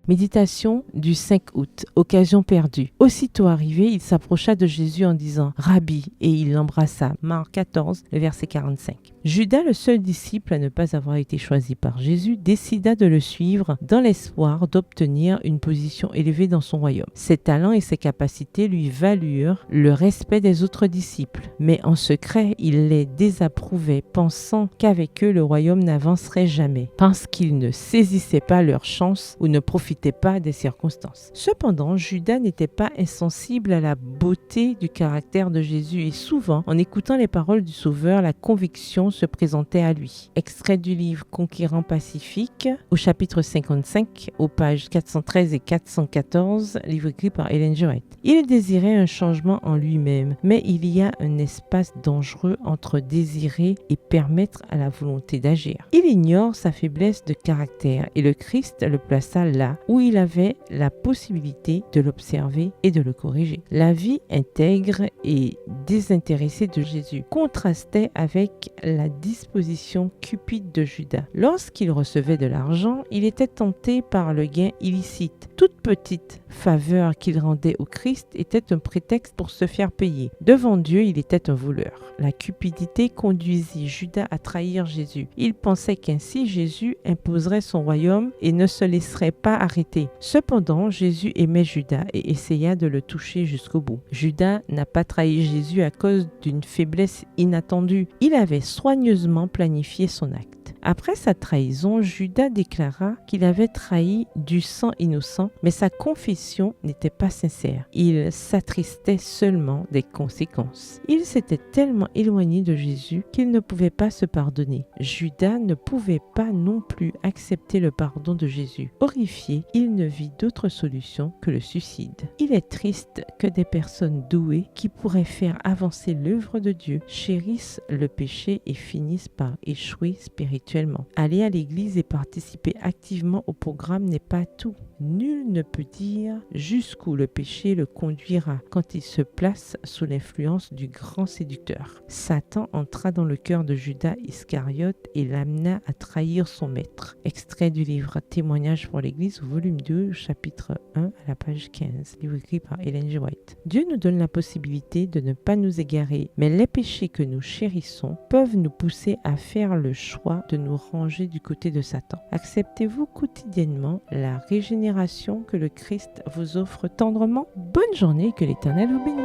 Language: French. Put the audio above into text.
Méditation du 5 août, occasion perdue. Aussitôt arrivé, il s'approcha de Jésus en disant « Rabbi » et il l'embrassa. Marc 14, le verset 45. Judas, le seul disciple à ne pas avoir été choisi par Jésus, décida de le suivre dans l'espoir d'obtenir une position élevée dans son royaume. Ses talents et ses capacités lui valurent le respect des autres disciples, mais en secret, il les désapprouvait, pensant qu'avec eux, le royaume n'avancerait jamais, parce qu'ils ne saisissaient pas leur chance ou ne profitaient pas des circonstances. Cependant, Judas n'était pas insensible à la beauté du caractère de Jésus et souvent, en écoutant les paroles du Sauveur, la conviction se présentait à lui. Extrait du livre Conquérant Pacifique, au chapitre 55, aux pages 413 et 414, livre écrit par Ellen G. White. Il désirait un changement en lui-même, mais il y a un espace dangereux entre désirer et permettre à la volonté d'agir. Il ignore sa faiblesse de caractère et le Christ le plaça là où il avait la possibilité de l'observer et de le corriger. La vie intègre et désintéressée de Jésus contrastait avec la disposition cupide de Judas. Lorsqu'il recevait de l'argent, il était tenté par le gain illicite. Toute petite faveur qu'il rendait au Christ était un prétexte pour se faire payer. Devant Dieu, il était un voleur. La cupidité conduisit Judas à trahir Jésus. Il pensait qu'ainsi Jésus imposerait son royaume et ne se laisserait pas arrêter. Cependant, Jésus aimait Judas et essaya de le toucher jusqu'au bout. Judas n'a pas trahi Jésus à cause d'une faiblesse inattendue. Il avait soigneusement planifié son acte. Après sa trahison, Judas déclara qu'il avait trahi du sang innocent, mais sa confession n'était pas sincère. Il s'attristait seulement des conséquences. Il s'était tellement éloigné de Jésus qu'il ne pouvait pas se pardonner. Judas ne pouvait pas non plus accepter le pardon de Jésus. Horrifié, il ne vit d'autre solution que le suicide. Il est triste que des personnes douées qui pourraient faire avancer l'œuvre de Dieu chérissent le péché et finissent par échouer spirituellement. Aller à l'église et participer activement au programme n'est pas tout. Nul ne peut dire jusqu'où le péché le conduira quand il se place sous l'influence du grand séducteur. Satan entra dans le cœur de Judas Iscariote et l'amena à trahir son maître. Extrait du livre Témoignages pour l'Église, volume 2, chapitre 1, à la page 15, livre écrit par Ellen G. White. Dieu nous donne la possibilité de ne pas nous égarer, mais les péchés que nous chérissons peuvent nous pousser à faire le choix de nous ranger du côté de Satan. Acceptez-vous quotidiennement la régénération que le Christ vous offre tendrement? Bonne journée, que l'Éternel vous bénisse.